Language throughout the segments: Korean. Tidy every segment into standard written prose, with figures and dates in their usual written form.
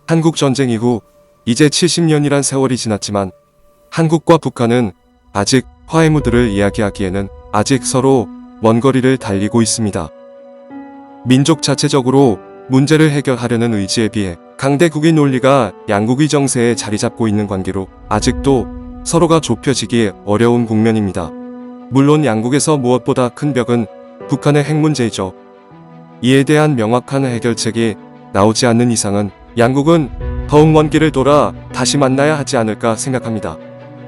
한국전쟁 이후 이제 70년이란 세월이 지났지만 한국과 북한은 아직 화해 무드를 이야기하기에는 아직 서로 먼 거리를 달리고 있습니다. 민족 자체적으로 문제를 해결하려는 의지에 비해 강대국의 논리가 양국의 정세에 자리 잡고 있는 관계로 아직도 서로가 좁혀지기 어려운 국면입니다. 물론 양국에서 무엇보다 큰 벽은 북한의 핵 문제이죠. 이에 대한 명확한 해결책이 나오지 않는 이상은 양국은 더욱 먼 길을 돌아 다시 만나야 하지 않을까 생각합니다.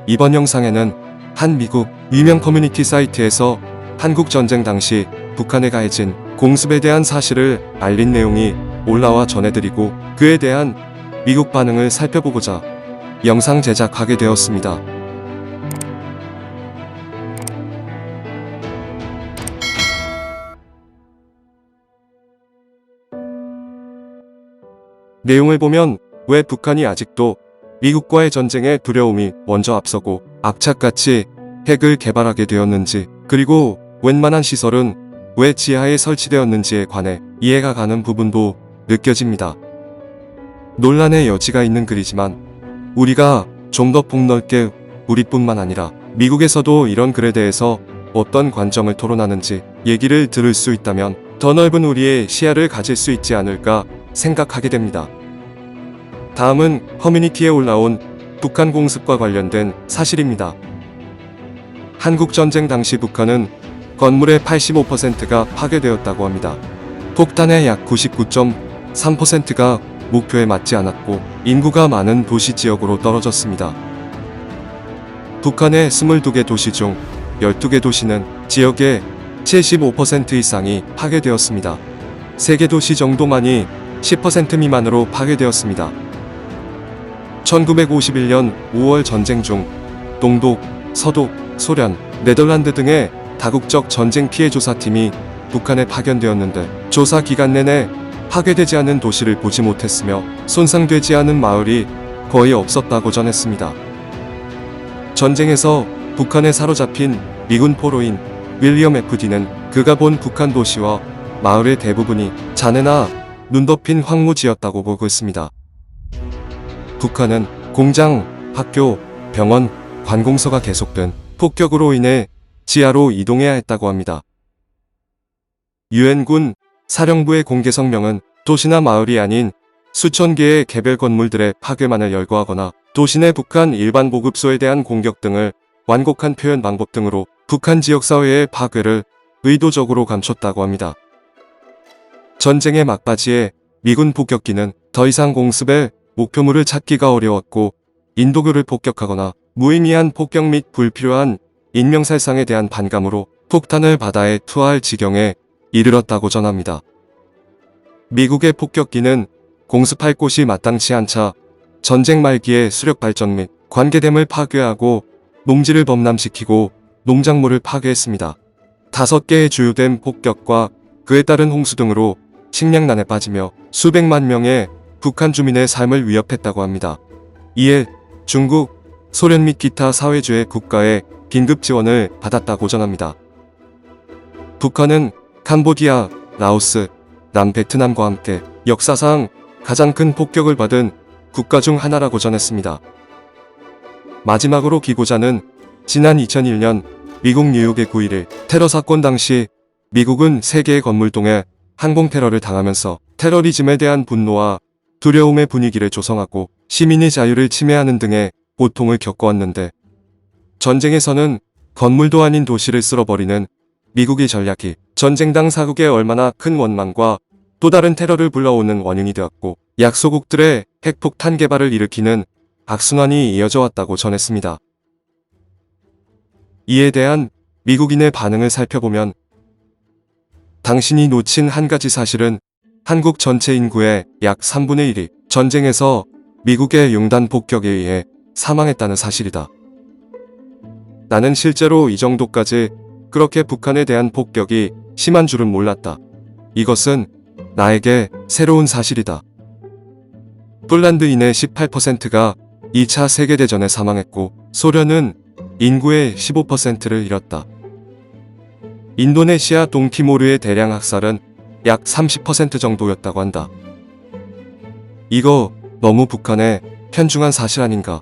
이번 영상에는 한 미국 유명 커뮤니티 사이트에서 한국 전쟁 당시 북한에 가해진 공습에 대한 사실을 알린 내용이 올라와 전해드리고 그에 대한 미국 반응을 살펴보고자 영상 제작하게 되었습니다. 내용을 보면 왜 북한이 아직도 미국과의 전쟁에 두려움이 먼저 앞서고 악착같이 핵을 개발하게 되었는지, 그리고 웬만한 시설은 왜 지하에 설치되었는지에 관해 이해가 가는 부분도 느껴집니다. 논란의 여지가 있는 글이지만 우리가 좀 더 폭넓게 우리뿐만 아니라 미국에서도 이런 글에 대해서 어떤 관점을 토론하는지 얘기를 들을 수 있다면 더 넓은 우리의 시야를 가질 수 있지 않을까 생각하게 됩니다. 다음은 커뮤니티에 올라온 북한 공습과 관련된 사실입니다. 한국전쟁 당시 북한은 건물의 85%가 파괴되었다고 합니다. 폭탄의 약 99.3%가 목표에 맞지 않았고 인구가 많은 도시 지역으로 떨어졌습니다. 북한의 22개 도시 중 12개 도시는 지역의 75% 이상이 파괴되었습니다. 3개 도시 정도만이 10% 미만으로 파괴되었습니다. 1951년 5월 전쟁 중 동독, 서독, 소련, 네덜란드 등의 다국적 전쟁 피해 조사팀이 북한에 파견되었는데 조사 기간 내내 파괴되지 않은 도시를 보지 못했으며 손상되지 않은 마을이 거의 없었다고 전했습니다. 전쟁에서 북한에 사로잡힌 미군 포로인 윌리엄 FD는 그가 본 북한 도시와 마을의 대부분이 잔해나 눈 덮인 황무지였다고 보고 있습니다. 북한은 공장, 학교, 병원, 관공서가 계속된 폭격으로 인해 지하로 이동해야 했다고 합니다. 유엔군 사령부의 공개 성명은 도시나 마을이 아닌 수천 개의 개별 건물들의 파괴만을 열거하거나 도시 내 북한 일반 보급소에 대한 공격 등을 완곡한 표현 방법 등으로 북한 지역사회의 파괴를 의도적으로 감췄다고 합니다. 전쟁의 막바지에 미군 폭격기는 더 이상 공습의 목표물을 찾기가 어려웠고 인도교를 폭격하거나 무의미한 폭격 및 불필요한 인명살상에 대한 반감으로 폭탄을 바다에 투하할 지경에 이르렀다고 전합니다. 미국의 폭격기는 공습할 곳이 마땅치 않자 전쟁 말기에 수력 발전 및 관계댐을 파괴하고 농지를 범람시키고 농작물을 파괴했습니다. 5개의 주요 댐 폭격과 그에 따른 홍수 등으로 식량난에 빠지며 수백만 명의 북한 주민의 삶을 위협했다고 합니다. 이에 중국, 소련 및 기타 사회주의 국가의 긴급 지원을 받았다고 전합니다. 북한은 캄보디아, 라오스, 남베트남과 함께 역사상 가장 큰 폭격을 받은 국가 중 하나라고 전했습니다. 마지막으로 기고자는 지난 2001년 미국 뉴욕의 9.11 테러 사건 당시 미국은 3개의 건물동에 항공 테러를 당하면서 테러리즘에 대한 분노와 두려움의 분위기를 조성하고 시민의 자유를 침해하는 등의 고통을 겪어왔는데 전쟁에서는 건물도 아닌 도시를 쓸어버리는 미국의 전략이 전쟁당 사국에 얼마나 큰 원망과 또 다른 테러를 불러오는 원인이 되었고 약소국들의 핵폭탄 개발을 일으키는 악순환이 이어져 왔다고 전했습니다. 이에 대한 미국인의 반응을 살펴보면 당신이 놓친 한 가지 사실은 한국 전체 인구의 약 3분의 1이 전쟁에서 미국의 용단 폭격에 의해 사망했다는 사실이다. 나는 실제로 이 정도까지 그렇게 북한에 대한 폭격이 심한 줄은 몰랐다. 이것은 나에게 새로운 사실이다. 폴란드인의 18%가 2차 세계대전에 사망했고 소련은 인구의 15%를 잃었다. 인도네시아 동티모르의 대량 학살은 약 30% 정도였다고 한다. 이거 너무 북한에 편중한 사실 아닌가.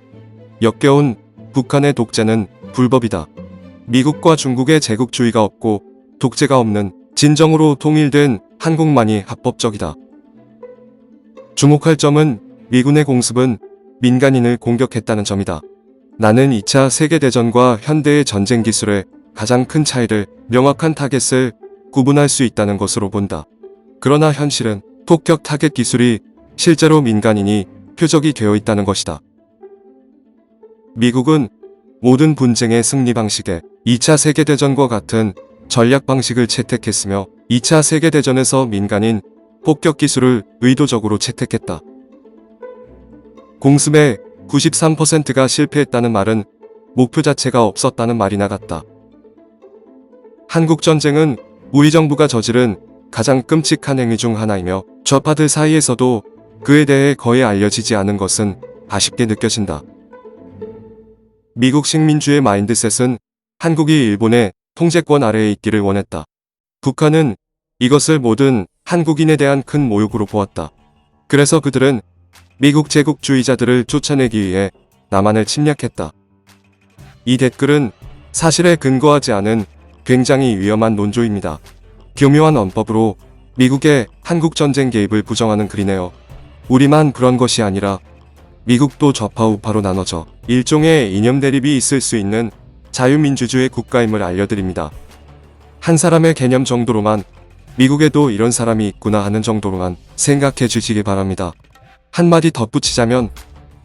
역겨운 북한의 독재는 불법이다. 미국과 중국의 제국주의가 없고 독재가 없는 진정으로 통일된 한국만이 합법적이다. 주목할 점은 미군의 공습은 민간인을 공격했다는 점이다. 나는 2차 세계대전과 현대의 전쟁 기술의 가장 큰 차이를 명확한 타겟을 구분할 수 있다는 것으로 본다. 그러나 현실은 폭격 타겟 기술이 실제로 민간인이 표적이 되어 있다는 것이다. 미국은 모든 분쟁의 승리 방식에 2차 세계대전과 같은 전략 방식을 채택했으며 2차 세계대전에서 민간인 폭격 기술을 의도적으로 채택했다. 공습의 93%가 실패했다는 말은 목표 자체가 없었다는 말이나 같다. 한국전쟁은 우리 정부가 저지른 가장 끔찍한 행위 중 하나이며 좌파들 사이에서도 그에 대해 거의 알려지지 않은 것은 아쉽게 느껴진다. 미국식 민주의 마인드셋은 한국이 일본의 통제권 아래에 있기를 원했다. 북한은 이것을 모든 한국인에 대한 큰 모욕으로 보았다. 그래서 그들은 미국 제국주의자들을 쫓아내기 위해 남한을 침략했다. 이 댓글은 사실에 근거하지 않은 굉장히 위험한 논조입니다. 교묘한 언법으로 미국의 한국전쟁 개입을 부정하는 글이네요. 우리만 그런 것이 아니라 미국도 좌파 우파로 나눠져 일종의 이념 대립이 있을 수 있는 자유민주주의 국가임을 알려드립니다. 한 사람의 개념 정도로만 미국에도 이런 사람이 있구나 하는 정도로만 생각해 주시기 바랍니다. 한마디 덧붙이자면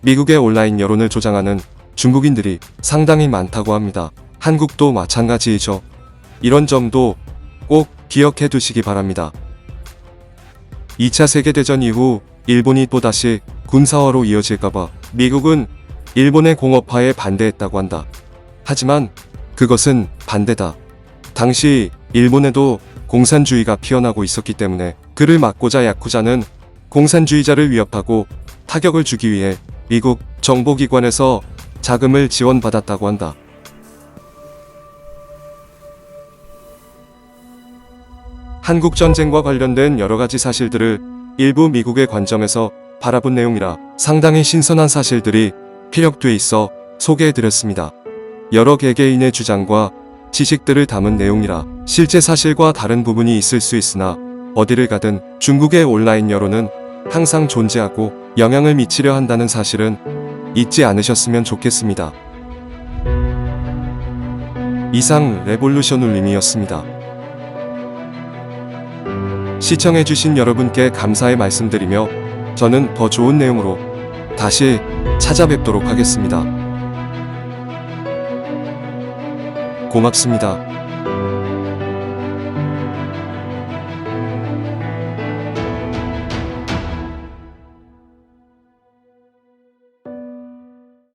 미국의 온라인 여론을 조장하는 중국인들이 상당히 많다고 합니다. 한국도 마찬가지이죠. 이런 점도 꼭 기억해 두시기 바랍니다. 2차 세계대전 이후 일본이 또다시 군사화로 이어질까봐 미국은 일본의 공업화에 반대했다고 한다. 하지만 그것은 반대다. 당시 일본에도 공산주의가 피어나고 있었기 때문에 그를 막고자 야쿠자는 공산주의자를 위협하고 타격을 주기 위해 미국 정보기관에서 자금을 지원받았다고 한다. 한국전쟁과 관련된 여러가지 사실들을 일부 미국의 관점에서 바라본 내용이라 상당히 신선한 사실들이 피력돼 있어 소개해드렸습니다. 여러 개개인의 주장과 지식들을 담은 내용이라 실제 사실과 다른 부분이 있을 수 있으나 어디를 가든 중국의 온라인 여론은 항상 존재하고 영향을 미치려 한다는 사실은 잊지 않으셨으면 좋겠습니다. 이상 레볼루션울림이었습니다. 시청해주신 여러분께 감사의 말씀드리며 저는 더 좋은 내용으로 다시 찾아뵙도록 하겠습니다. 고맙습니다.